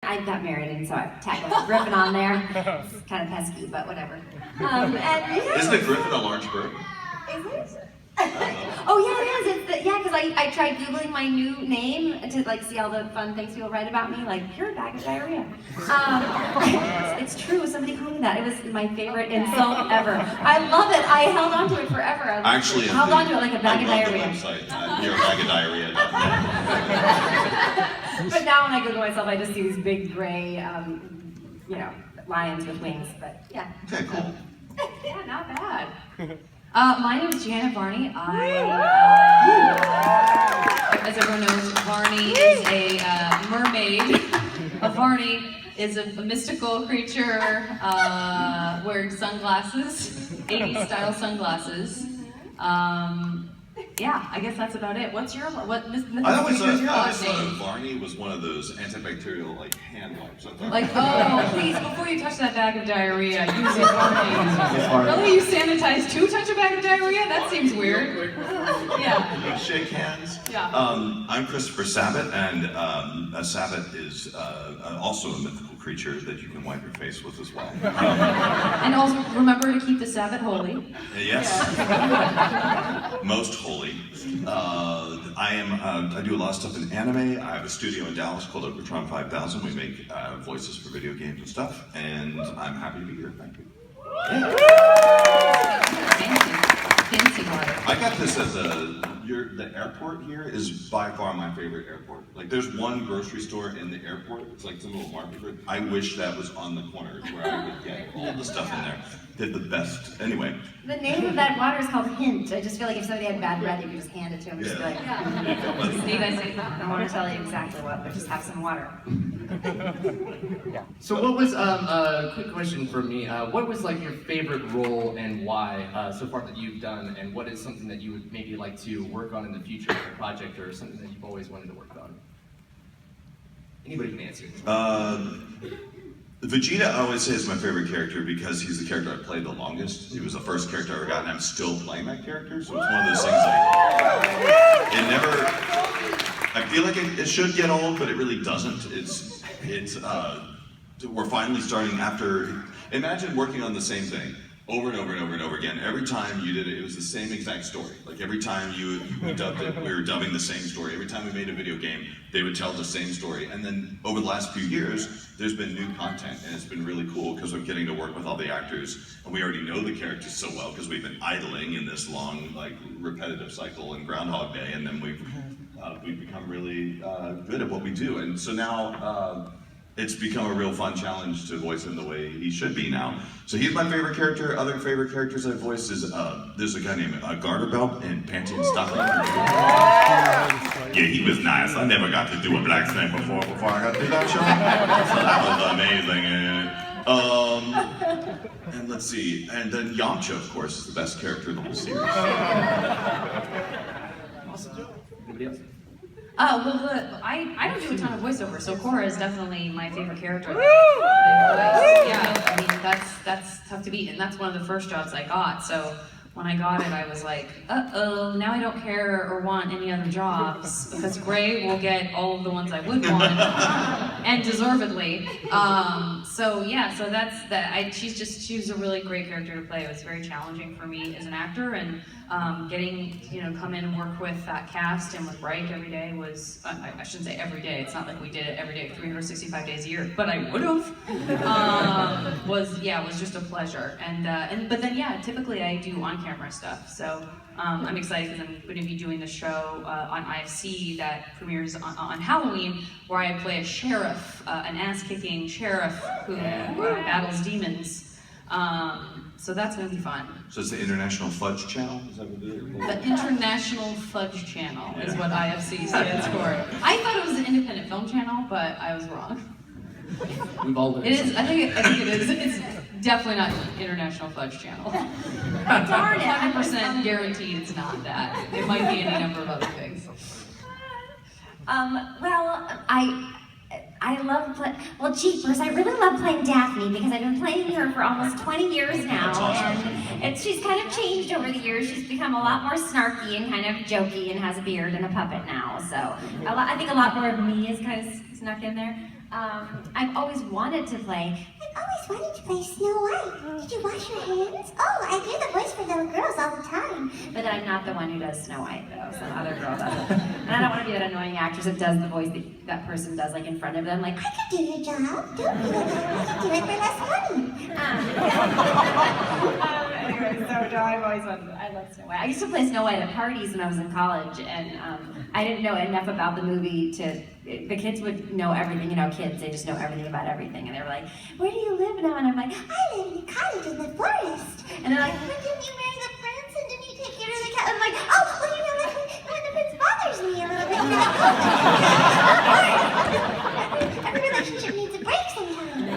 I got married, and so I tackled Griffin on there. It's kind of pesky, but whatever. And yeah. Isn't a griffin a large bird? Is it? Oh yeah, it is. Because I tried Googling my new name to like see all the fun things people write about me, like you're a bag of diarrhea. It's true. Somebody called me that. It was my favorite insult ever. I love it. I held on to it forever. I Actually, held on to it like a bag of diarrhea. I love the website. You're a bag of diarrhea. But now when I Google myself, I just see these big gray, lions with wings. But yeah. Okay, cool. Yeah, not bad. My name is Janet Varney. As everyone knows, Varney is a mermaid. A Varney is a mystical creature wearing sunglasses, 80s style sunglasses. Yeah, I guess that's about it. What's your I always last thought name? Varney was one of those antibacterial hand wipes. Like, oh, please, before you touch that bag of diarrhea, use it Varney. Really, you sanitize to touch a bag of diarrhea? That seems weird. Yeah. Shake hands. Yeah. I'm Christopher Sabat, and a Sabat is also a mythical creature that you can wipe your face with as well. And also remember to keep the Sabbath holy. Yes. Most holy. I do a lot of stuff in anime. I have a studio in Dallas called Okratron 5000. We make voices for video games and stuff, and I'm happy to be here. Thank you. Fancy water. I got this as the airport here is by far my favorite airport. Like, there's one grocery store in the airport. It's like some little market. I wish that was on the corner where I could get all the stuff in there. They're the best. Anyway. The name of that water is called Hint. I just feel like if somebody had bad breath, you could just hand it to them. Just be like, Steve, I say I don't want to tell you exactly what, but just have some water. So what was, quick question for me, what was like your favorite role and why so far that you've done, and what is something that you would maybe like to work on in the future for a project, or something that you've always wanted to work on? Anybody can answer. Vegeta, I always say, is my favorite character because he's the character I played the longest. He was the first character I ever got, and I'm still playing that character, so it's one of those things it never, I feel like it should get old, but it really doesn't. We're finally starting after, imagine working on the same thing over and over and over and over again. Every time you did it, it was the same exact story. Like every time we dubbed it, we were dubbing the same story. Every time we made a video game, they would tell the same story. And then over the last few years, there's been new content, and it's been really cool because we're getting to work with all the actors, and we already know the characters so well because we've been idling in this long, like, repetitive cycle in Groundhog Day, and then we've become really good at what we do. And so now, it's become a real fun challenge to voice him the way he should be now. So he's my favorite character. Other favorite characters I voiced is, there's a guy named Garterbelt in Panty and Stocking. Yeah, he was nice. I never got to do a black snake before I got to do that show. So that was amazing. And let's see, and then Yamcha, of course, is the best character in the whole series. Awesome. Anybody else? I don't do a ton of voiceover, so Korra is definitely my favorite character. Yeah, I mean, that's tough to beat, and that's one of the first jobs I got, so when I got it, I was like, uh-oh, now I don't care or want any other jobs, because Gray will get all of the ones I would want, and deservedly. So that's that. She's a really great character to play. It was very challenging for me as an actor, and getting come in and work with that cast and with Reich every day was, I shouldn't say every day, it's not like we did it every day 365 days a year, but I would have. Was just a pleasure. But then typically I do on-camera stuff, so I'm excited because I'm going to be doing the show on IFC that premieres on Halloween, where I play a sheriff, an ass-kicking sheriff who battles demons. So that's going to be fun. So it's the International Fudge Channel? Is that what it is? The International Fudge Channel is what IFC stands for. I thought it was an independent film channel, but I was wrong. We've all been. It is. I think it is. It's definitely not International Fudge Channel. Darn it. 100% guaranteed it's not that. It might be any number of other things. I love jeepers, I really love playing Daphne because I've been playing her for almost 20 years now, and she's kind of changed over the years. She's become a lot more snarky and kind of jokey and has a beard and a puppet now, so I think a lot more of me is kind of snuck in there. I've always wanted to play. I've always wanted to play Snow White. Did you wash your hands? Oh, I do the voice for little girls all the time. But I'm not the one who does Snow White, though. Some other girl does it. And I don't want to be that annoying actress that does the voice that person does, like, in front of them. Like, I could do your job. Don't do it. I could do it for less money. Anyway, so no, I've always wanted. I love Snow White. I used to play Snow White at parties when I was in college, and I didn't know enough about the movie to. The kids would know everything. You know, kids, they just know everything about everything, and they were like, "Where do you live now?" And I'm like, I live in a cottage in the forest. and they're like, But didn't you marry the prince and didn't you take care of the cat? I'm like, oh, well, you know, when the prince bothers me a little bit, you know. Every relationship needs a break sometimes. We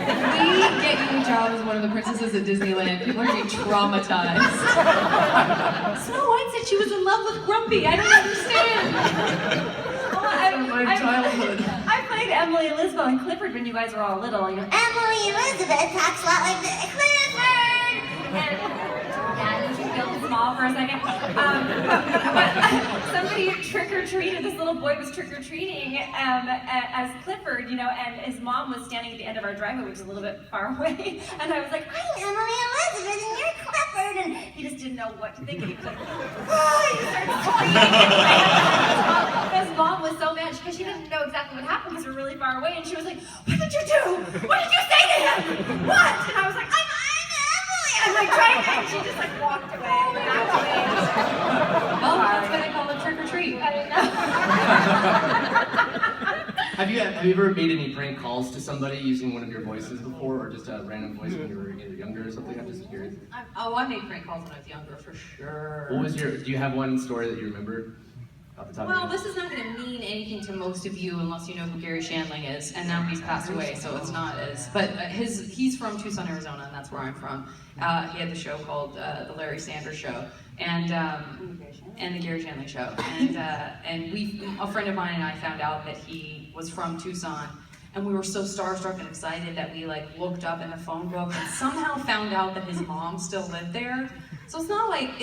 get you a job as one of the princesses at Disneyland. People are going to be traumatized. Snow White said she was in love with Grumpy. I don't understand. My childhood. I played Emily Elizabeth and Clifford when you guys were all little. You know, Emily Elizabeth talks a lot like this. Clifford! and yeah, you should feel small for a second. But somebody trick-or-treated, this little boy was trick-or-treating as Clifford, you know, and his mom was standing at the end of our driveway, which is a little bit far away, and I was like, I'm Emily Elizabeth and you're Clifford. and he just didn't know what to think, and he was like, oh, he started screaming. His mom was so mad because she didn't know exactly what happened because we were really far away, and she was like, what did you do? What did you say to him? What? And I was like, I'm Emily. I'm like trying to, and she just like walked away. Well, that's why they call it trick or treat. I didn't know. Have you ever made any prank calls to somebody using one of your voices before, or just a random voice when you were either younger or something? I'm just curious. I made prank calls when I was younger, for sure. What was do you have one story that you remember off the top of your Well, head? this is not going to mean anything to most of you unless you know who Gary Shandling is, and now he's passed away, so it's not as. But he's from Tucson, Arizona, and that's where I'm from. He had the show called the Larry Sanders Show, and the Gary Shandling Show, and a friend of mine and I found out that he was from Tucson, and we were so starstruck and excited that we like looked up in the phone book and somehow found out that his mom still lived there. So it's not like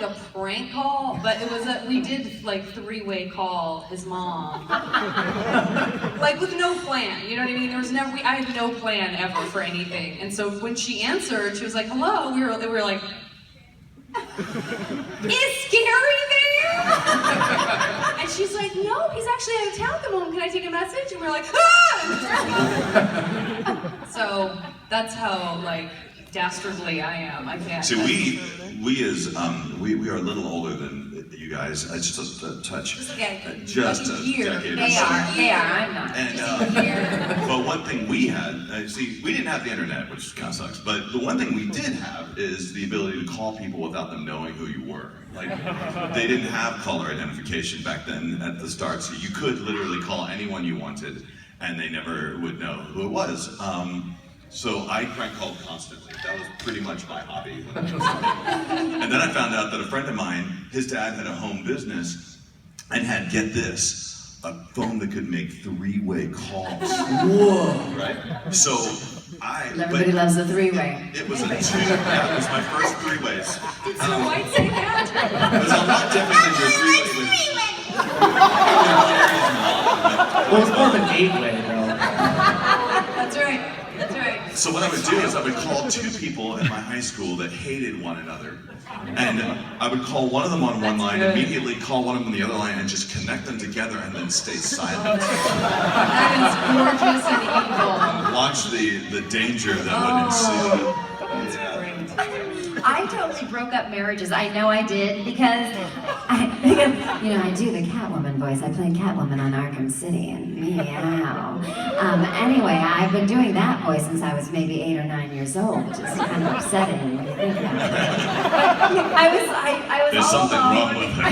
a prank call, but it was we did like three-way call his mom, like with no plan. You know what I mean? There was never I had no plan ever for anything, and so when she answered, she was like, "Hello." We were like, "Is Gary there?" And she's like, "No, he's actually out of town at the moment. Can I take a message?" And we're like, "Ah!" So that's how like dastardly I am. I can't. See, we are a little older than you guys. It's just a touch. Just a Just a year. decade or They so. are. I'm not. And, but one thing we had, see, we didn't have the internet, which kind of sucks, but the one thing we did have is the ability to call people without them knowing who you were. Like, they didn't have caller identification back then at the start, so you could literally call anyone you wanted, and they never would know who it was. So I prank called constantly. That was pretty much my hobby when I was starting. And then I found out that a friend of mine, his dad had a home business and had, get this, a phone that could make three-way calls. Whoa! Right? So Everybody loves the three-way. It was it was my first three ways. Did Snow White say that? It was a lot different than your three-way. Well, it's more of an 8-way though. That's right. That's right. So what I would do is I would call two people in my high school that hated one another. And I would call one of them on one line, immediately call one of them on the other line, and just connect them together and then stay silent. That is gorgeous and evil. Watch the danger that would ensue. Yeah. I totally broke up marriages. I know I did because I do the Catwoman voice. I played Catwoman on Arkham City and meow. Anyway, I've been doing that voice since I was maybe 8 or 9 years old, which is kind of upsetting when you think about it. I was There's all something alone. wrong with her. I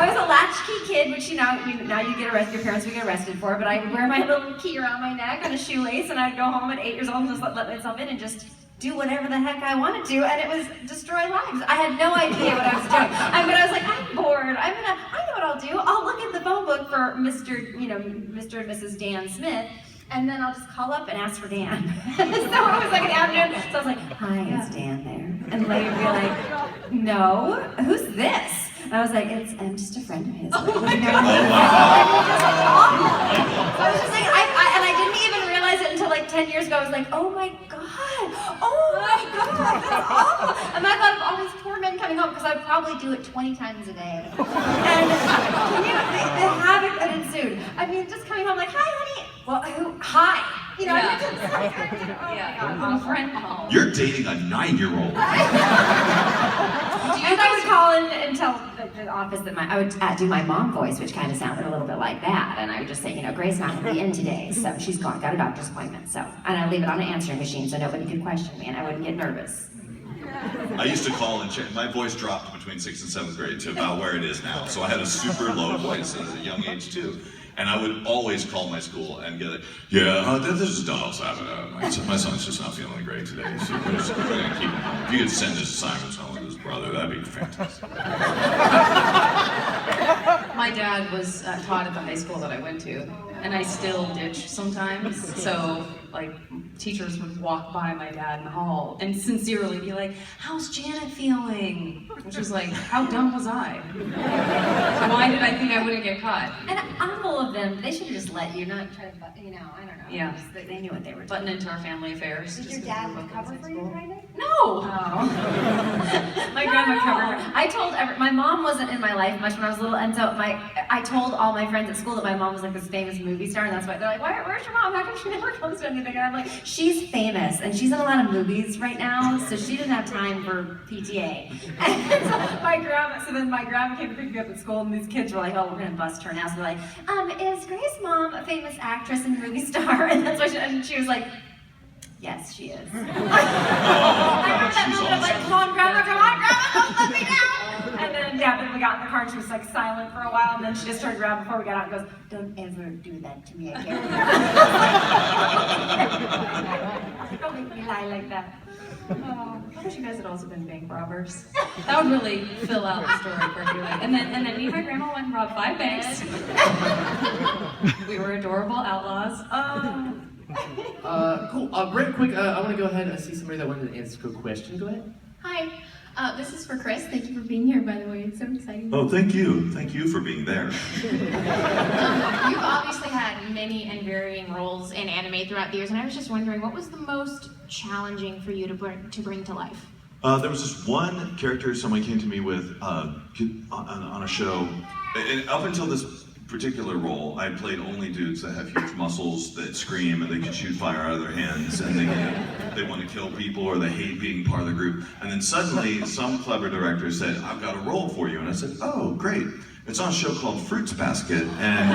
was a latchkey kid, which now you get arrested. Your parents would get arrested for. But I would wear my little key around my neck on a shoelace, and I'd go home at 8 years old and just let myself in and just do whatever the heck I wanted to, and it was destroy lives. I had no idea what I was doing. But I was like, I'm bored. I know what I'll do. I'll look at the phone book for Mr. and Mrs. Dan Smith, and then I'll just call up and ask for Dan. So it was like an afternoon. So I was like, hi, is Dan there? And later be like, no, who's this? And I was like, I'm just a friend of his. Oh my God. So I was just like, and I didn't even like 10 years ago, I was like, oh my God, that's awful. And I thought of all these poor men coming home, because I'd probably do it 20 times a day. And the havoc that ensued. I mean, just coming home like, hi, honey. Well, hi. You know, Yeah. just like, oh my God, A friend home. You're dating a 9-year-old. And I would call in and tell the office that I would do my mom voice, which kind of sounded a little bit like that. And I would just say, you know, Grace's not going to be in today, so she's got a doctor's appointment. So, and I'd leave it on an answering machine so nobody could question me and I wouldn't get nervous. I used to call and check. My voice dropped between 6th and 7th grade to about where it is now. So I had a super low voice at a young age too. And I would always call my school and get it, yeah, this is DeLisle Sabat. My son's just not feeling great today. So we're going to keep him home. If you could send his assignments home with his brother, that'd be fantastic. My dad was taught at the high school that I went to, and I still ditch sometimes. So, like, teachers would walk by my dad in the hall and sincerely be like, how's Janet feeling? Which was like, how dumb was I? Why did I think I wouldn't get caught? And all of them, they should have just let you, not try to, you know, I don't know. Yeah. Just, they knew what they were doing. Button into our family affairs. Did just your 'cause we dad were both cover in for high you, school. kind of? No! Oh. My grandma covered for I told my mom wasn't in my life much when I was little, and so I told all my friends at school that my mom was like this famous movie star, and that's why they're like, where's your mom? How come she never comes to anything? And I'm like, she's famous, and she's in a lot of movies right now, so she didn't have time for PTA. And so then my grandma came to pick me up at school, and these kids were like, oh, we're gonna bust her now. So they're like, is Grace's mom a famous actress and movie star? And that's why she was like, yes, she is. I remember that moment of like, come on, grandma, don't let me down. And then, then we got in the car and she was like silent for a while, and then she just turned around before we got out and goes, don't ever do that to me again. Don't make me lie like that. Oh, I wish you guys had also been bank robbers. That would really fill out the story perfectly. And then me and my grandma went and robbed 5 banks. We were adorable outlaws. Cool. Real quick, I want to go ahead and see somebody that wanted to ask a question. Go ahead. Hi, this is for Chris. Thank you for being here, by the way. It's so exciting. Oh, thank you. Thank you for being there. You've obviously had many and varying roles in anime throughout the years, and I was just wondering, what was the most challenging for you to bring to life? There was this one character someone came to me with on a show, and up until this particular role, I played only dudes that have huge muscles that scream and they can shoot fire out of their hands and they want to kill people or they hate being part of the group. And then suddenly some clever director said, I've got a role for you. And I said, oh, great. It's on a show called Fruits Basket, and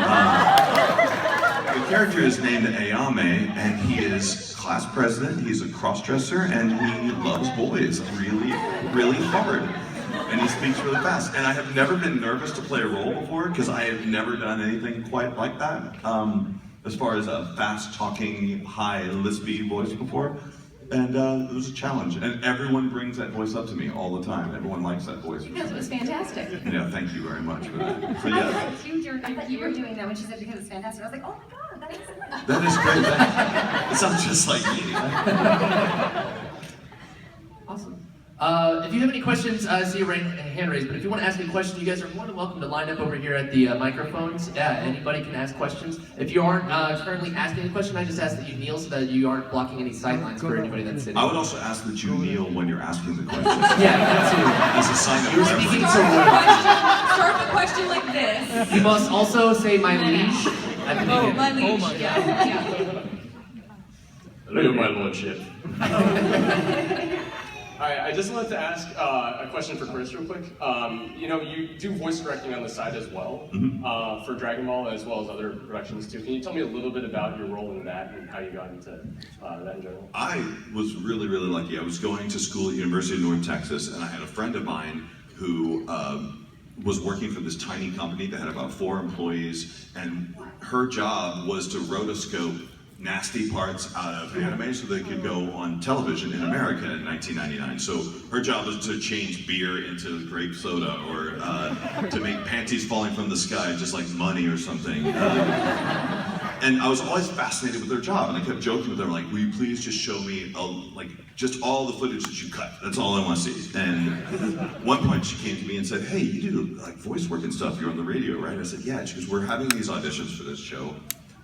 the character is named Ayame, and he is class president, he's a cross-dresser, and he loves boys really, really hard. And he speaks really fast. And I have never been nervous to play a role before, because I have never done anything quite like that, as far as a fast-talking, high, lispy voice before. And it was a challenge. And everyone brings that voice up to me all the time. Everyone likes that voice. Because it was fantastic. Yeah, thank you very much for that. So, I yeah, thought you were doing that when she said because it's fantastic. I was like, oh my God, that is so nice. that is great. It sounds just like me. Awesome. If you have any questions, I see your hand raised, but if you want to ask a question, you guys are more than welcome to line up over here at the microphones. Anybody can ask questions. If you aren't currently asking a question, I just ask that you kneel so that you aren't blocking any sightlines for anybody that's sitting. I would also ask that you kneel when you're asking the question. Yeah, that too. As a sign of You're speaking reverence. to Start the question like this. You must also say my liege at the beginning. My liege, yeah. Hello, my lordship. Hi, I just wanted to ask a question for Chris real quick. You know, you do voice directing on the side as well, for Dragon Ball as well as other productions too. Can you tell me a little bit about your role in that and how you got into that in general? I was really, really lucky. I was going to school at University of North Texas, and I had a friend of mine who was working for this tiny company that had about 4 employees, and her job was to rotoscope nasty parts out of anime so they could go on television in America in 1999. So her job was to change beer into grape soda, or to make panties falling from the sky just like money or something. And I was always fascinated with their job, and I kept joking with them, like, will you please just show me just all the footage that you cut? That's all I want to see. And at one point she came to me and said, hey, you do like voice work and stuff, you're on the radio, right? I said, yeah. She goes, we're having these auditions for this show.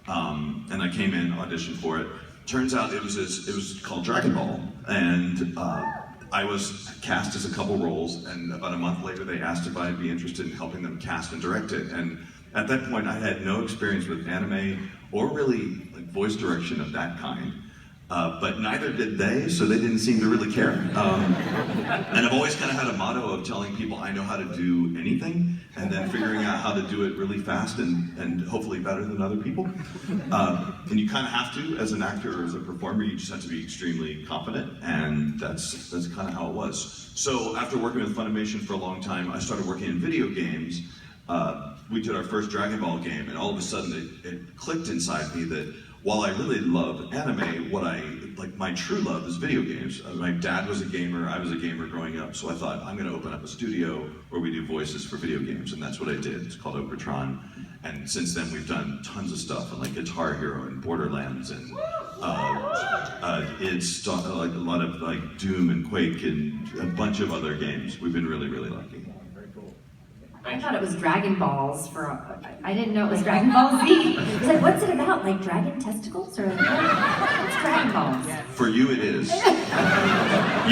And I came in, auditioned for it, turns out it was called Dragon Ball, and I was cast as a couple roles, and about a month later they asked if I'd be interested in helping them cast and direct it. And at that point I had no experience with anime or really like voice direction of that kind. But neither did they, so they didn't seem to really care. And I've always kind of had a motto of telling people I know how to do anything, and then figuring out how to do it really fast and hopefully better than other people. And you kind of have to, as an actor or as a performer, you just have to be extremely confident, and that's kind of how it was. So after working with Funimation for a long time, I started working in video games. We did our first Dragon Ball game, and all of a sudden it clicked inside me that while I really love anime, my true love is video games. My dad was a gamer, I was a gamer growing up, so I thought, I'm gonna open up a studio where we do voices for video games, and that's what I did. It's called Okratron, and since then we've done tons of stuff, and like Guitar Hero and Borderlands, and it's like a lot of like Doom and Quake and a bunch of other games. We've been really, really lucky. I thought it was Dragon Balls I didn't know it was Dragon Ball Z. I was like, what's it about? Like dragon testicles? Or it's Dragon Balls. For you it is. You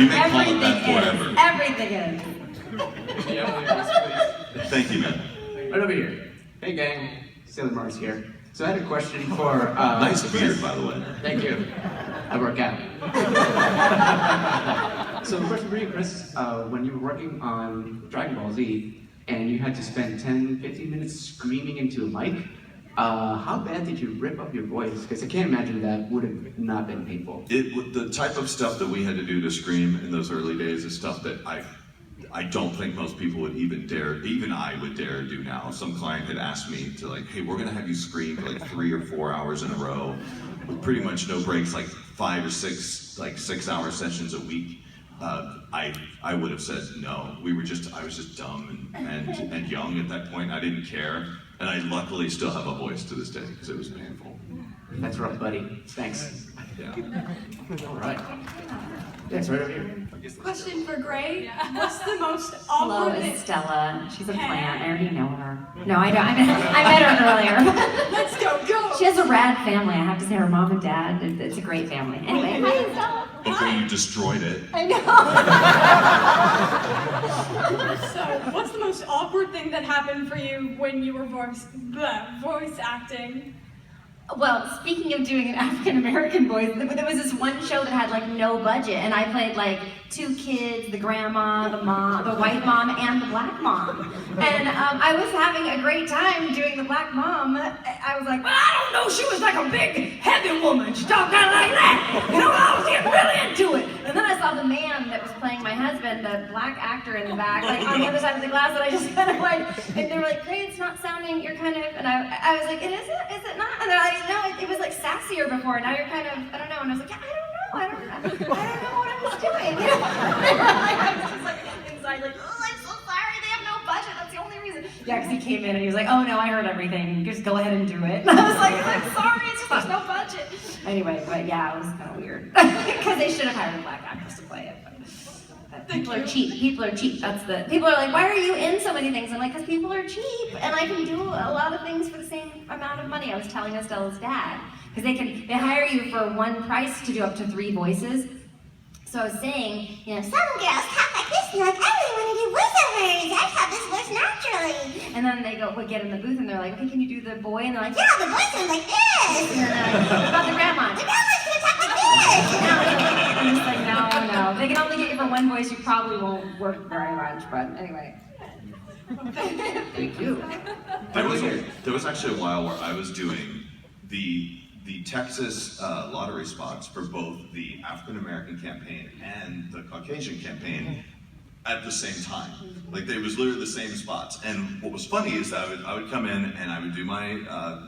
may call it that forever. Everything is. Yeah, Thank you, man. Right over here. Hey gang, Sailor Mars here. So I had a question for Nice beard, by the way. Thank you. I work out. So a question for you, Chris. When you were working on Dragon Ball Z and you had to spend 10-15 minutes screaming into a mic, how bad did you rip up your voice? Because I can't imagine that would have not been painful. The type of stuff that we had to do to scream in those early days is stuff that I don't think most people would even dare, even I would dare do now. Some client had asked me to like, hey, we're gonna have you scream for like 3 or 4 hours in a row with pretty much no breaks, like 5 or 6, like 6-hour sessions a week. I would have said no. I was just dumb and young at that point. I didn't care, and I luckily still have a voice to this day because it was painful. That's rough, buddy. Thanks. Yeah. All right. Yes, right over here. Question for Gray. What's the most Hello, awkward it's Stella. She's a plant. I already know her. No, I don't. I met her earlier. Let's go. She has a rad family. I have to say, her mom and dad. It's a great family. Anyway, hi, Stella. Before you destroyed it. I know. So, what's the most awkward thing that happened for you when you were voice acting? Well, speaking of doing an African American voice, there was this one show that had like no budget, and I played like 2 kids, the grandma, the mom, the white mom, and the black mom. And I was having a great time doing the black mom. I was like, well, I don't know, she was like a big, heavy woman. She talked kind of like that. You know, I was getting really into it. And then I saw the man that was playing my husband, the black actor in the back, like on the other side of the glass, and I just kind of like, and they were like, Gray, it's not sounding, you're kind of, and I was like, is it not? And they're like, no, it was like sassier before, now you're kind of, I don't know. And I was like, yeah, I don't know what I was doing. You know? I was just like inside, like, oh, I'm so sorry, they have no budget, that's the only reason. Yeah, because he came in and he was like, oh no, I heard everything, just go ahead and do it. And I was like, I'm sorry, it's just there's no budget. Anyway, but yeah, it was kind of weird. Because they should have hired a black actress to play it. But people are cheap. People are cheap. People are like, why are you in so many things? I'm like, because people are cheap, and I can do a lot of things for the same amount of money. I was telling Estella's dad, because they hire you for one price to do up to 3 voices. So I was saying, you know, Some girls talk like this and like, I really want to do voiceovers. I have this voice naturally. and then they would get in the booth and they're like, okay, can you do the boy? And they're like, Yeah, the voice sounds like this. And then they're like, what about the grandma? The grandma's gonna talk like this. I'm just like, no. They can only get you for one voice. You probably won't work very much, but anyway. Thank you. There was actually a while where I was doing the Texas lottery spots for both the African American campaign and the Caucasian campaign at the same time. Like they was literally the same spots. And what was funny is that I would come in and I would do my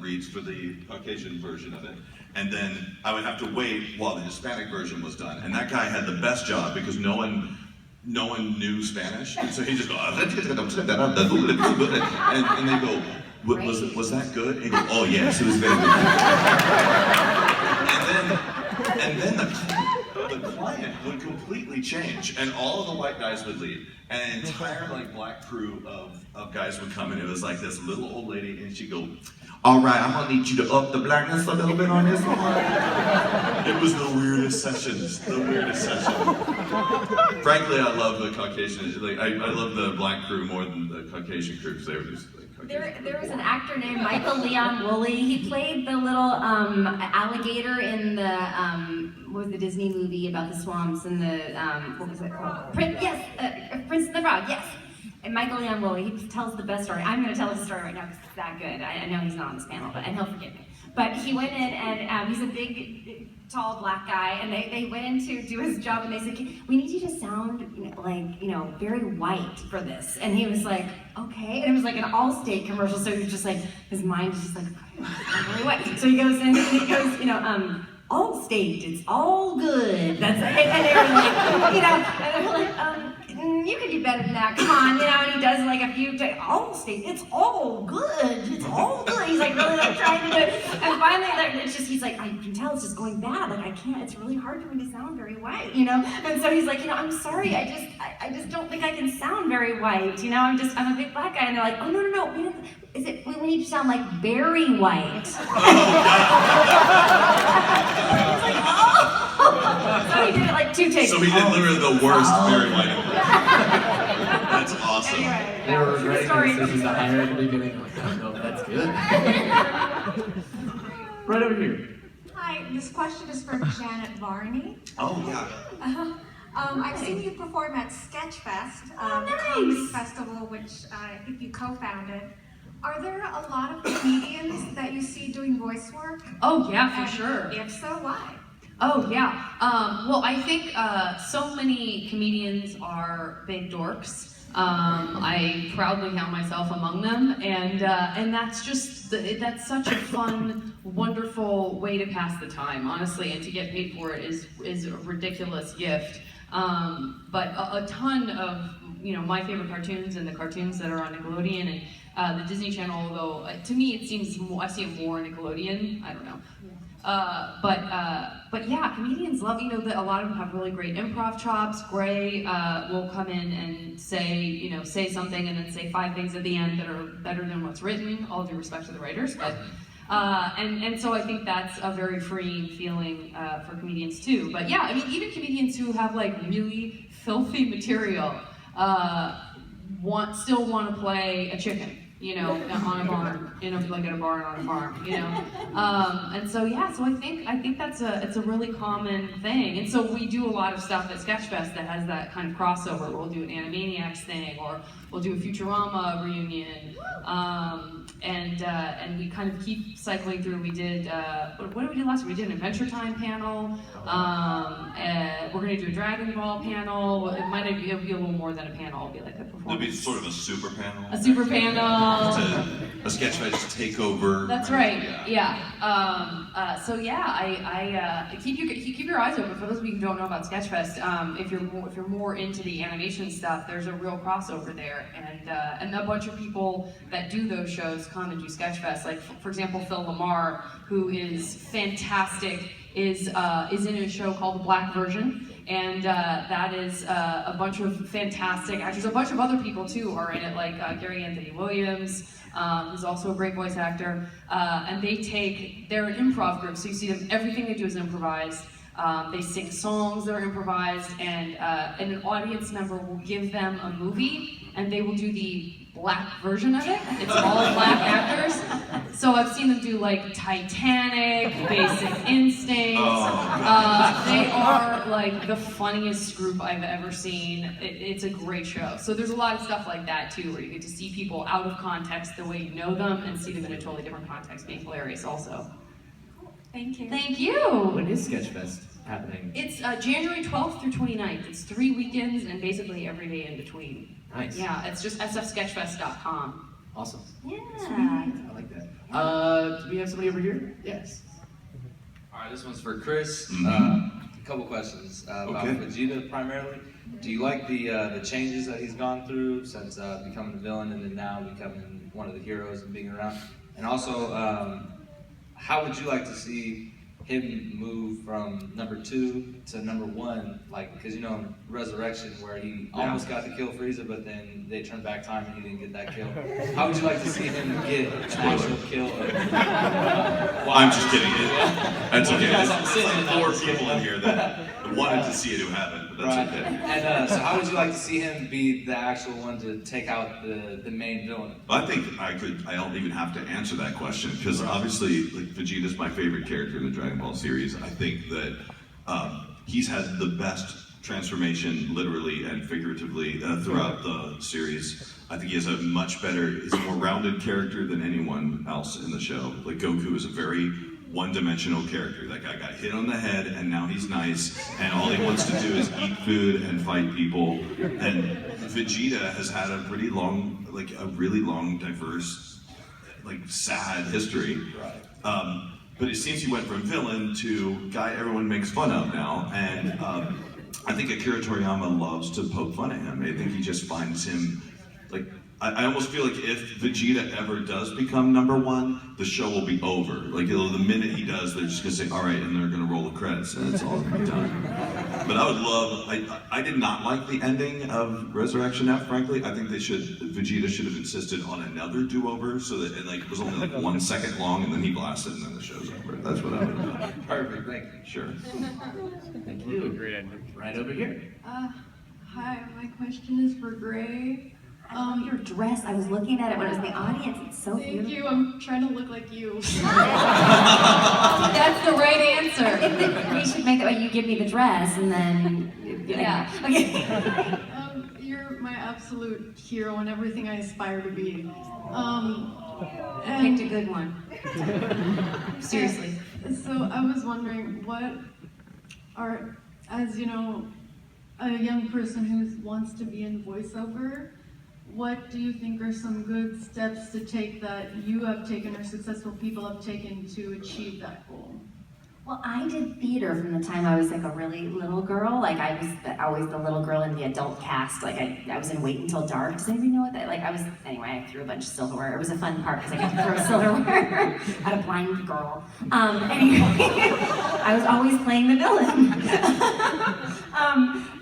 reads for the Caucasian version of it, and then I would have to wait while the Hispanic version was done. And that guy had the best job because no one knew Spanish, and so he just go, and they go, was that good? And he go, oh yes, it was very good. And then the client would completely change. And all of the white guys would leave. And an entire like black crew of guys would come, and it was like this little old lady, and she'd go, all right, I'm gonna need you to up the blackness a little bit on this one. It was the weirdest sessions, the weirdest session. Frankly, I love the Caucasian, like I love the black crew more than the Caucasian crew, because they were just like Caucasian. There was an actor named Michael Leon Woolley. He played the little alligator in the what was the Disney movie about the swamps and the what was it called? Prince and the Frog. Yes. And Michael Leon Woolley, he tells the best story. I'm going to tell his story right now because it's that good. I know he's not on this panel, and he'll forgive me. But he went in, and he's a big, tall black guy, and they went in to do his job, and they said, we need you to sound very white for this. And he was like, okay. And it was like an Allstate commercial, so he was just like, his mind was just like, I'm really white. So he goes in, and he goes, Allstate, it's all good. That's and they were like, and they were like, you could do better than that. Come on, and he does like a few Allstate, it's all good. It's all good. He's like really like trying to do it. And finally, it's just he's like, I can tell it's just going bad. Like I can't. It's really hard for me to sound very white, And so he's like, I'm sorry. I just don't think I can sound very white. I'm a big black guy. And they're like, oh no. We need to sound like Barry White. He's like, oh. So he did it like 2 takes. So he did literally the worst Barry White impression. That's awesome. Anyway, They were regretting their decisions to hire at the beginning. Like, I don't know if that's good. Right over here. Hi, this question is for Janet Varney. Oh, yeah. I've seen you perform at Sketchfest, the nice. comedy festival, which I think you co-founded. Are there a lot of comedians that you see doing voice work? Oh yeah, for And sure. If so, why? Oh yeah. Well, I think so many comedians are big dorks. I proudly count myself among them, and that's just that's such a fun, wonderful way to pass the time, honestly, and to get paid for it is a ridiculous gift. But a ton of my favorite cartoons and the cartoons that are on Nickelodeon and the Disney Channel, although to me it seems more, I see it more Nickelodeon. I don't know. But yeah, comedians love, that a lot of them have really great improv chops. Gray will come in and say something and then say 5 things at the end that are better than what's written, all due respect to the writers. But and so I think that's a very freeing feeling for comedians too. But yeah, even comedians who have like really filthy material still want to play a chicken. On a barn, like at a barn on a farm, and so yeah, so I think it's a really common thing, and so we do a lot of stuff at Sketchfest that has that kind of crossover. We'll do an Animaniacs thing, or we'll do a Futurama reunion, and we kind of keep cycling through. We did what did we do last week? We did an Adventure Time panel. We're gonna do a Dragon Ball panel. It might be a little more than a panel. It'll be like a performance. It'll be sort of a super panel. A super panel. A Sketchfest takeover. That's right. Yeah. So yeah, I keep your eyes open. For those of you who don't know about Sketchfest, if you're more into the animation stuff, there's a real crossover there, and a bunch of people that do those shows come and do Sketchfest. Like for example, Phil Lamar, who is fantastic, is in a show called The Black Version. And that is a bunch of fantastic actors. A bunch of other people too are in it, like Gary Anthony Williams, who's also a great voice actor. And they're an improv group, so you see them, everything they do is improvised. They sing songs that are improvised, and an audience member will give them a movie, and they will do the black version of it. It's all black actors. So I've seen them do like Titanic, Basic Instinct. They are like the funniest group I've ever seen. It's a great show. So there's a lot of stuff like that too, where you get to see people out of context the way you know them, and see them in a totally different context being hilarious also. Thank you. Thank you. When is Sketchfest happening? It's January 12th through 29th. It's 3 weekends and basically every day in between. Nice. Yeah, it's just sfsketchfest.com. Awesome. Yeah. I like that. Do we have somebody over here? Yes. All right, this one's for Chris. Mm-hmm. A couple questions about Okay. Vegeta primarily. Do you like the changes that he's gone through since becoming a villain and then now becoming one of the heroes and being around? And also, how would you like to see him move from number 2 to number 1, like, because you know in Resurrection where he almost got to kill Frieza, but then they turned back time and he didn't get that kill. How would you like to see him get an actual kill? Well, I'm just kidding. That's okay. There's like 4 people in here that wanted to see it who haven't, but that's okay. And so how would you like to see him be the actual one to take out the main villain? I think I don't even have to answer that question, because obviously, like, Vegeta's my favorite character in the Dragon Ball series. I think that he's had the best transformation, literally and figuratively, throughout the series. I think he has a much better, he's a more rounded character than anyone else in the show. Like, Goku is a very one-dimensional character. That guy got hit on the head, and now he's nice, and all he wants to do is eat food and fight people. And Vegeta has had a really long, diverse, sad history. But it seems he went from villain to guy everyone makes fun of now, and I think Akira Toriyama loves to poke fun at him. I think he just finds him, I almost feel like if Vegeta ever does become number 1, the show will be over. Like, the minute he does, they're just gonna say, all right, and they're gonna roll the credits, and it's all gonna be done. But I would love, I did not like the ending of Resurrection F, frankly. I think Vegeta should have insisted on another do-over, so that it was only 1 second long, and then he blasted, and then the show's over. That's what I would have done. Perfect, thank you. Sure. Thank you. Great ending. Right over here. Hi, my question is for Gray. I love your dress. I was looking at it when I was in the audience. It's so beautiful. Thank you. I'm trying to look like you. That's the right answer. I think that we should make it like you give me the dress, and then Okay. You're my absolute hero and everything I aspire to be. Picked a good one. Seriously. So I was wondering, as you know, a young person who wants to be in voiceover, what do you think are some good steps to take that you have taken or successful people have taken to achieve that goal? Well, I did theater from the time I was like a really little girl. Like, I was always the little girl in the adult cast. Like, I was in Wait Until Dark. Does anybody know what that? Anyway, I threw a bunch of silverware. It was a fun part because I got to throw silverware at a blind girl. Anyway, I was always playing the villain.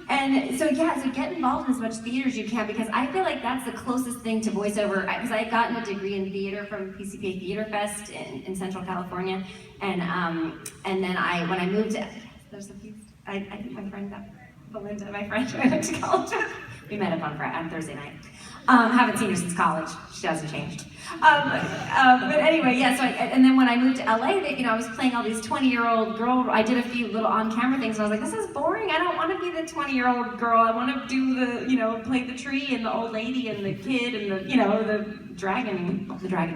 And so get involved in as much theater as you can, because I feel like that's the closest thing to voiceover, because I had gotten a degree in theater from PCPA Theater Fest in Central California, and then when I moved to, there's a few, I think my friend, Belinda, my friend who I went to college with, we met up on Thursday night. Haven't seen her since college. She hasn't changed. But anyway, yeah. So and then when I moved to LA, I was playing all these 20-year-old girl. I did a few little on-camera things, and I was like, this is boring. I don't want to be the 20-year-old girl. I want to do the, play the tree and the old lady and the kid and the dragon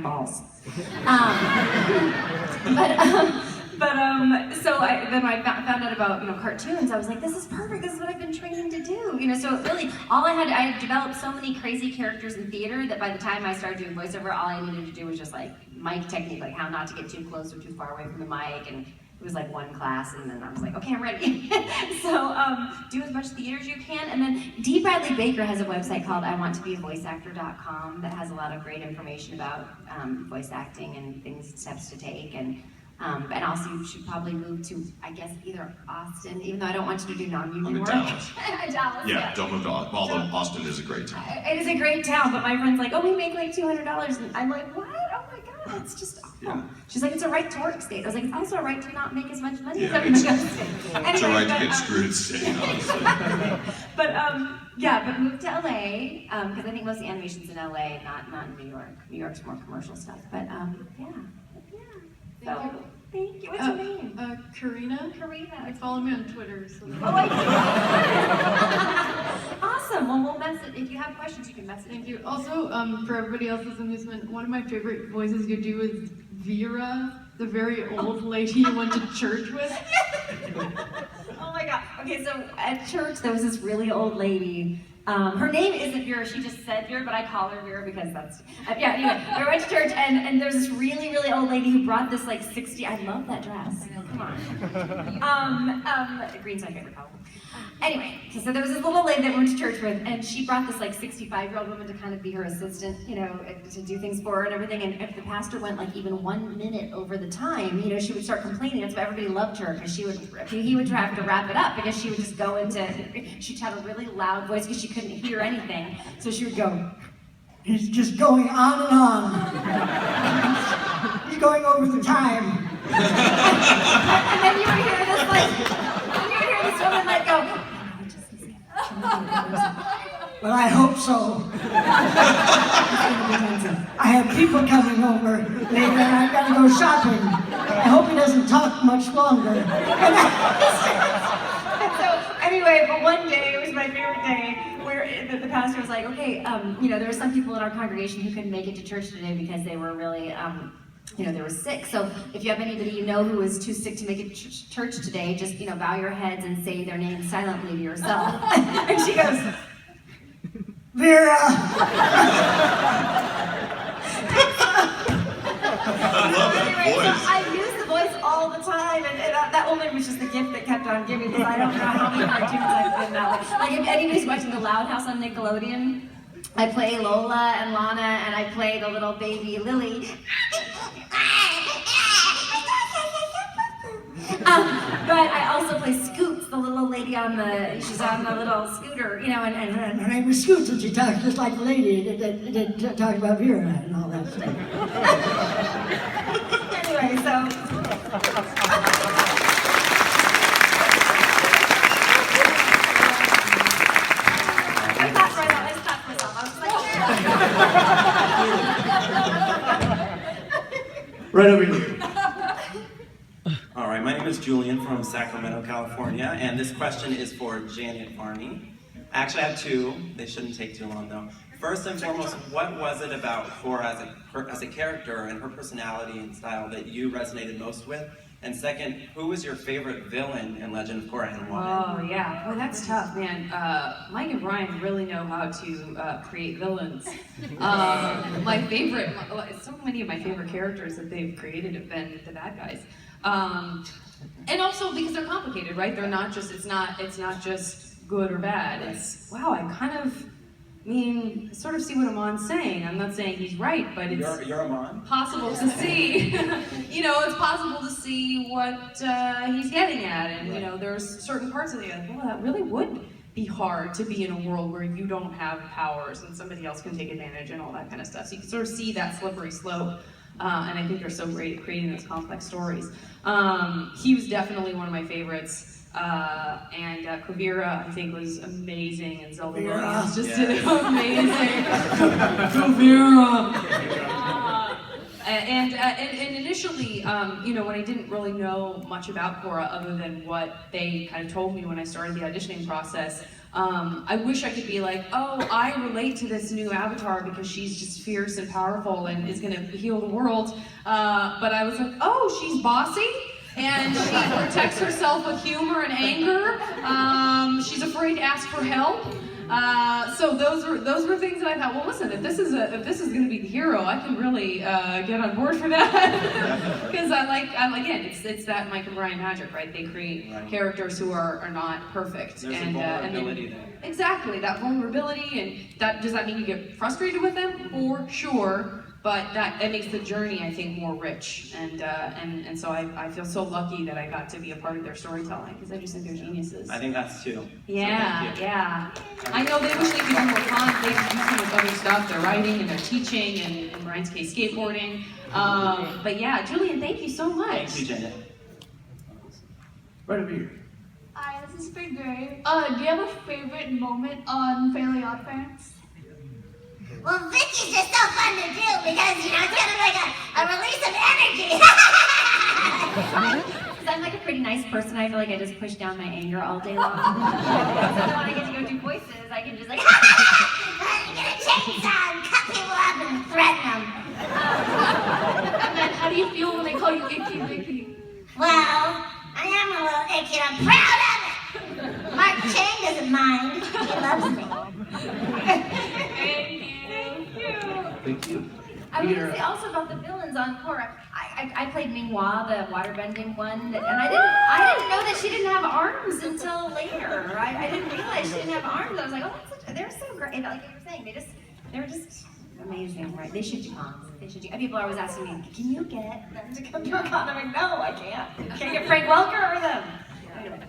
balls. So then I found out about cartoons. I was like, this is perfect. This is what I've been training to do. So really, I had developed so many crazy characters in theater that by the time I started doing voiceover, all I needed to do was just like mic technique, like how not to get too close or too far away from the mic, and it was like one class, and then I was like, okay, I'm ready. So do as much theater as you can, and then D. Bradley Baker has a website called iwanttobeavoiceactor.com that has a lot of great information about voice acting and steps to take, and also you should probably move to, I guess, either Austin, even though I don't want you to do non-union work. Dallas. Dallas, Yeah, don't move to Austin, although Austin is a great town. It is a great town, but my friend's like, oh, we make like $200, and I'm like, what? Oh my God, it's just awful. Yeah. She's like, it's a right to work state. I was like, it's also a right to not make as much money as Yeah, everyone else. Anyway, it's a right to get screwed state, honestly. but move to LA, because I think most of the animation's in LA, not in New York. New York's more commercial stuff, but So, thank you. What's your name? Karina. Karina. Follow me on Twitter. So. Oh, I do. Awesome. Well, we'll message. If you have questions, you can message. Thank you. Also, for everybody else's amusement, one of my favorite voices you do is Vera, the very old lady you went to church with. Oh my God. Okay, so at church there was this really old lady. Her name isn't Vera, she just said Vera, but I call her Vera because that's, yeah, anyway, we went to church and there's this really, really old lady who brought this like 60, I love that dress, come on. Green's my favorite color. Anyway, so there was this little lady that we went to church with, and she brought this like 65-year-old woman to kind of be her assistant, you know, to do things for her and everything, and if the pastor went like even 1 minute over the time, you know, she would start complaining. That's why everybody loved her, because he would have to wrap it up, because she would just go into, she'd have a really loud voice because she couldn't hear anything, so she would go, "It's just going on and on. He's going over the time." and then you would hear this like, woman like go, "Well, I hope so. I have people coming over later and I've got to go shopping. I hope he doesn't talk much longer." And so anyway, but one day, it was my favorite day, where the pastor was like, okay, you know, there were some people in our congregation who couldn't make it to church today because they were really, you know, they were sick. So if you have anybody you know who is too sick to make it to church today, just, you know, bow your heads and say their name silently to yourself. And she goes, "Vera." I love that voice. So I use the voice all the time, and that woman was just the gift that kept on giving, because I don't know how many cartoons I've been that way. Like if anybody's watching The Loud House on Nickelodeon, I play Lola and Lana, and I play the little baby Lily. But I also play Scoots, the little lady she's on the little scooter, you know, and Her name was Scoots, and she talks just like the lady that talked about Vera and all that stuff. Anyway, so. I clapped myself. I was like, Right over here. All right, my name is Julian from Sacramento, California, and this question is for Janet Varney. I actually have two. They shouldn't take too long, though. First and foremost, what was it about Cora as a character and her personality and style that you resonated most with? And second, who was your favorite villain in Legend of Korra and why? Oh yeah, well that's tough, man. Mike and Brian really know how to create villains. My favorite, so many of my favorite characters that they've created have been the bad guys. And also because they're complicated, right? They're not just, it's not just good or bad. It's, wow, I kind of sort of see what Amon's saying. I'm not saying he's right, but it's you're Amon? Possible to see, you know, it's possible to see what he's getting at. And, you know, there's certain parts of it, like, well, that really would be hard to be in a world where you don't have powers and somebody else can take advantage and all that kind of stuff. So you can sort of see that slippery slope. And I think they're so great at creating those complex stories. He was definitely one of my favorites. And Kuvira, I think, was amazing, and Zelda Williams just did amazing. Kuvira! And initially, you know, when I didn't really know much about Korra other than what they kind of told me when I started the auditioning process, I wish I could be like, oh, I relate to this new avatar because she's just fierce and powerful and is gonna heal the world. But I was like, oh, she's bossy and she protects herself with humor and anger. She's afraid to ask for help. So those were things that I thought, well, listen, if this is going to be the hero, I can really get on board for that. Because again, it's that Mike and Brian magic, right? They create characters who are not perfect. There's a vulnerability there. Exactly, that vulnerability, and does that mean you get frustrated with them? For sure. But that makes the journey, I think, more rich, and so I feel so lucky that I got to be a part of their storytelling, because I just think they're geniuses. I think that's two. Yeah, so yeah. I know they wish they could do more fun. They could do some of other stuff. They're writing and they're teaching, and in Brian's case, skateboarding. But yeah, Julian, thank you so much. Thank you, Janet. Right over here. Hi, this is pretty great. Do you have a favorite moment on Fairly Odd Parents? Well, Vicky's just so fun to do because, you know, it's kind of like a release of energy. Because I'm like a pretty nice person, I feel like I just push down my anger all day long. So then when I get to go do voices, I can just like, Get a chainsaw and cut people up and threaten them. And then how do you feel when they call you Icky Vicky? Well, I am a little icky and I'm proud of it. Mark Chang doesn't mind. He loves me. Thank you. I was gonna say also about the villains on Cora. I played Ming-Hua, the waterbending one, and I didn't know that she didn't have arms until later. I didn't realize she didn't have arms. I was like, oh, they're so great. Like you were saying, they were just amazing, right? They should do cons. People are always asking me, can you get them to come to a con? I'm like, no, I can't. Can't get Frank Welker or them. Anyway.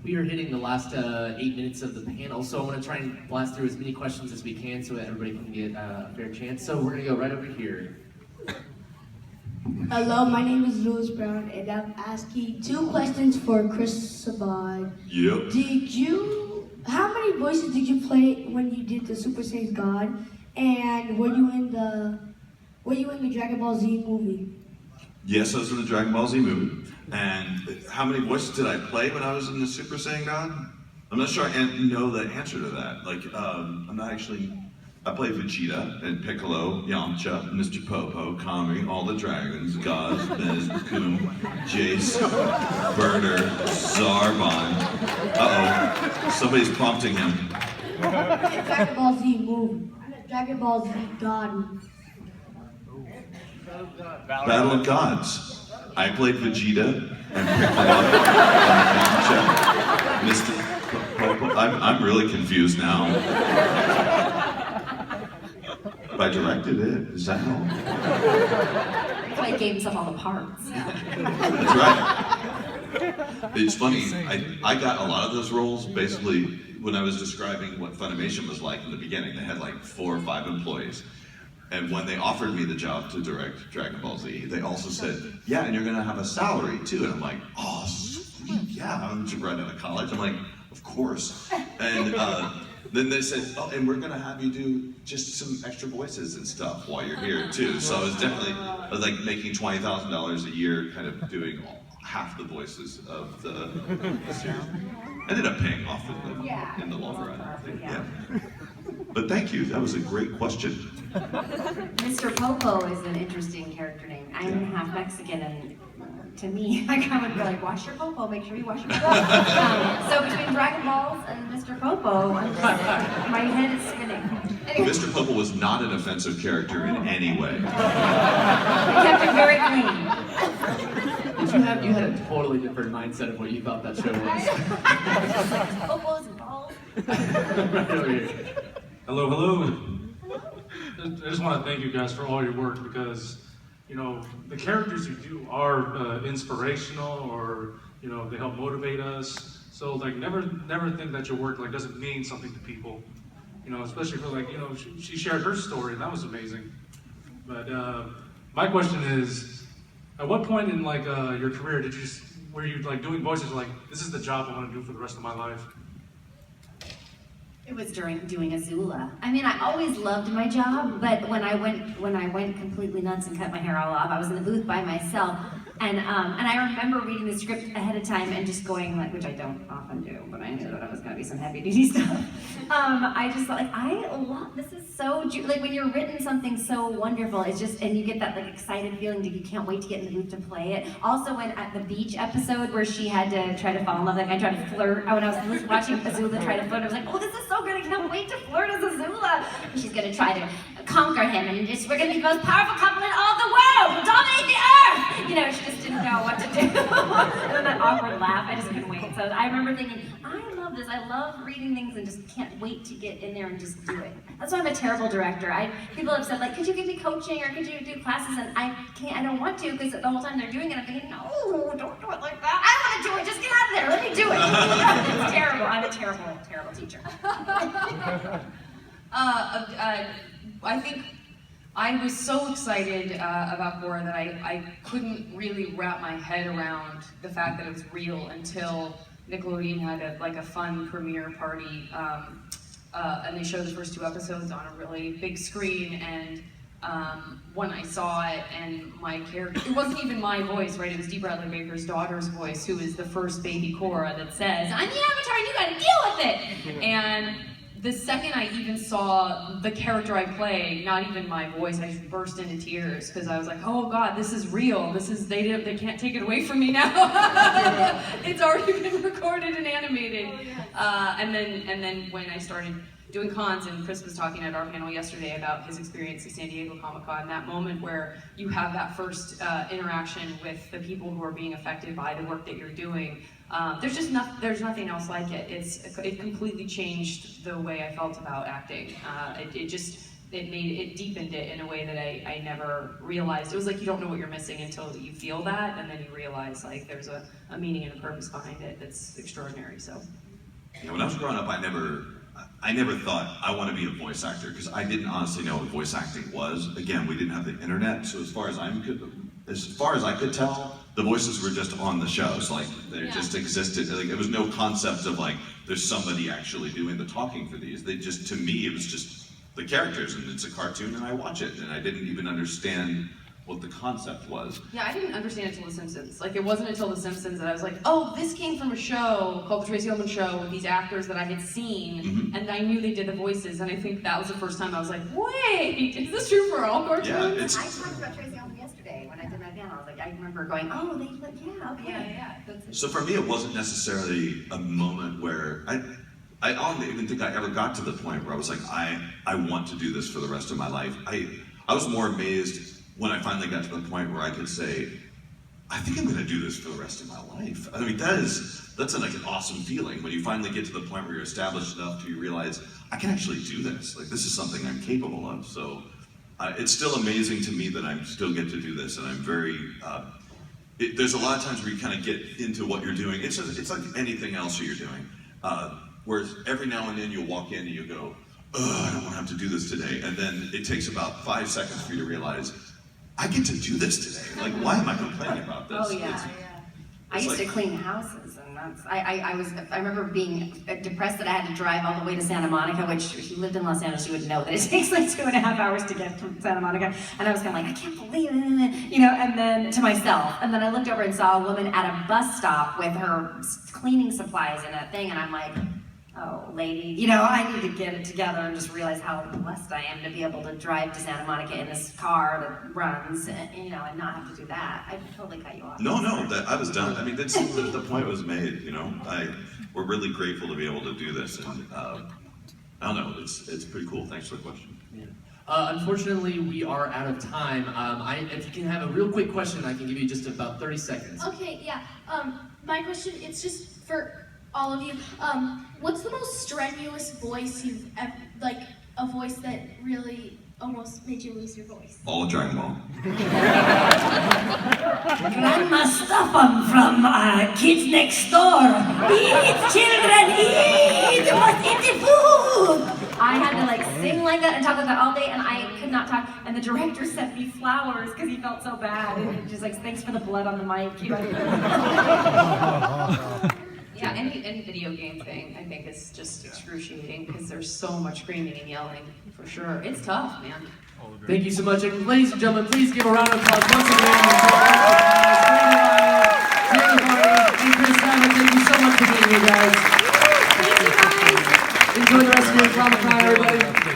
We are hitting the last 8 minutes of the panel, so I want to try and blast through as many questions as we can so that everybody can get a fair chance. So we're going to go right over here. Hello, my name is Louis Brown, and I'm asking 2 questions for Chris Sabat. Yep. How many voices did you play when you did the Super Saiyan God? And were you in the Dragon Ball Z movie? Yes, I was in the Dragon Ball Z movie. And how many voices did I play when I was in the Super Saiyan God? I'm not sure I know the answer to that. Like, I'm not actually. I played Vegeta and Piccolo, Yamcha, Mr. Popo, Kami, all the dragons, Gaz, Biz, Coon, Jace, Burner, Zarbon. Uh-oh, somebody's prompting him. Dragon Ball Z movie. Dragon Ball Z God. Battle of Gods. I played Vegeta and Piccolo and Yamcha, Mr. Popo. I'm really confused now. I directed it. Is that how? I gave himself all the parts. That's right. It's funny, I got a lot of those roles basically when I was describing what Funimation was like in the beginning. They had like 4 or 5 employees. And when they offered me the job to direct Dragon Ball Z, they also said, yeah, and you're gonna have a salary too. And I'm like, oh, sweet, yeah, I'm right out of college. I'm like, of course. And then they said, oh, and we're gonna have you do just some extra voices and stuff while you're here too. So I was definitely like making $20,000 a year, kind of doing half the voices of the series. Ended up paying off in the long run, I think. Yeah. But thank you, that was a great question. Mr. Popo is an interesting character name. I'm half Mexican, and to me, like I would be like, wash your popo, make sure you wash your popo. So between Dragon Balls and Mr. Popo, my head is spinning. Anyway. Mr. Popo was not an offensive character in any way. I kept it very clean. You had a totally different mindset of what you thought that show was. Popos and balls. Right over here. Hello, hello. I just want to thank you guys for all your work because, you know, the characters you do are inspirational or, you know, they help motivate us. So, like, never think that your work, like, doesn't mean something to people. You know, especially for, like, you know, she shared her story and that was amazing. But my question is, at what point in, like, your career were you, like, doing voices like, this is the job I want to do for the rest of my life? It was during doing Azula. I mean, I always loved my job, but when I went completely nuts and cut my hair all off, I was in the booth by myself, and I remember reading the script ahead of time and just going like, which I don't often do, but I knew that it was going to be some heavy duty stuff. I just thought like, I love this is so like when you're written something so wonderful, it's just and you get that like excited feeling that you can't wait to get in the booth to play it. Also, when at the beach episode where she had to try to fall in love, like I tried to flirt. When I was watching Azula try to flirt, I was like, oh, this is so good! I can't wait to flirt as Azula. And she's gonna try to conquer him, and we're gonna be the most powerful couple in all the world. We'll dominate the earth. You know, she just didn't know what to do. And then that awkward laugh, I just couldn't wait. So I remember thinking, I love this. I love reading things and just can't wait to get in there and just do it. That's why I'm a terrible director. People have said like, could you give me coaching or could you do classes? And I don't want to because the whole time they're doing it, I'm thinking, no, don't do it like that. I want to do it. Just get out of there. Let me do it. It's terrible. I'm a terrible, terrible teacher. I think I was so excited about Bora that I couldn't really wrap my head around the fact that it was real until Nickelodeon had a fun premiere party, and they showed the first 2 episodes on a really big screen, and when I saw it and my character, it wasn't even my voice, right? It was Dee Bradley Baker's daughter's voice, who is the first baby Korra that says, I'm the Avatar and you gotta deal with it! And the second I even saw the character I play, not even my voice, I just burst into tears because I was like, oh God, this is real. They can't take it away from me now. It's already been recorded and animated. And then when I started doing cons, and Chris was talking at our panel yesterday about his experience at San Diego Comic-Con, that moment where you have that first interaction with the people who are being affected by the work that you're doing. There's nothing else like it. It completely changed the way I felt about acting. It deepened it in a way that I never realized. It was like you don't know what you're missing until you feel that, and then you realize like there's a meaning and a purpose behind it that's extraordinary. So. Yeah, when I was growing up, I never thought I want to be a voice actor because I didn't honestly know what voice acting was. Again, we didn't have the internet, so as far as I could tell, the voices were just on the shows. Like they just existed. Like there was no concept of like there's somebody actually doing the talking for these. They just, to me, it was just the characters, and it's a cartoon, and I watch it, and I didn't even understand what the concept was. Yeah, I didn't understand it until The Simpsons. Like, it wasn't until The Simpsons that I was like, oh, this came from a show called The Tracy Ullman Show with these actors that I had seen, and I knew they did the voices, and I think that was the first time I was like, wait, is this true for all cartoons? Yeah, I talked about Tracy Ullman yesterday when I did my panel. I was like, I remember going, oh, they like, yeah, okay. Yeah. So for me, it wasn't necessarily a moment where I don't even think I ever got to the point where I was like, I want to do this for the rest of my life. I was more amazed when I finally got to the point where I could say, I think I'm going to do this for the rest of my life. I mean, that's like an awesome feeling when you finally get to the point where you're established enough to realize, I can actually do this. Like, this is something I'm capable of. So it's still amazing to me that I still get to do this, and I'm very, there's a lot of times where you kind of get into what you're doing. It's like anything else that you're doing. Whereas every now and then you'll walk in and you go, I don't want to have to do this today. And then it takes about 5 seconds for you to realize, I get to do this today. Like, why am I complaining about this? Oh yeah, I used to clean houses, and I remember being depressed that I had to drive all the way to Santa Monica, which if you lived in Los Angeles, you would know that it takes like 2.5 hours to get from Santa Monica. And I was kind of like, I can't believe it, you know, and then to myself. And then I looked over and saw a woman at a bus stop with her cleaning supplies in a thing, and I'm like, oh, lady, you know, I need to get it together and just realize how blessed I am to be able to drive to Santa Monica in this car that runs, and, you know, and not have to do that. I totally cut you off. No, I was done. I mean, the point was made, you know. We're really grateful to be able to do this, and I don't know, it's pretty cool. Thanks for the question. Yeah. Unfortunately, we are out of time. If you can have a real quick question, I can give you just about 30 seconds. Okay, yeah. My question, it's just for all of you. What's the most strenuous voice you've ever, like a voice that really almost made you lose your voice? All of Dragon Ball. Grandma Stuff'em from Kids Next Door. Eat, children, eat! Must eat the food! I had to like sing like that and talk like that all day, and I could not talk. And the director sent me flowers because he felt so bad. And just like, thanks for the blood on the mic. You know? Yeah, any video game thing, I think, is just excruciating because there's so much screaming and yelling, for sure. It's tough, man. Thank you so much. And ladies and gentlemen, please give a round of applause once again. And Chris Sabat, thank you so much for being here, guys. Thank you, guys. Enjoy the rest of your Comic-Con, everybody.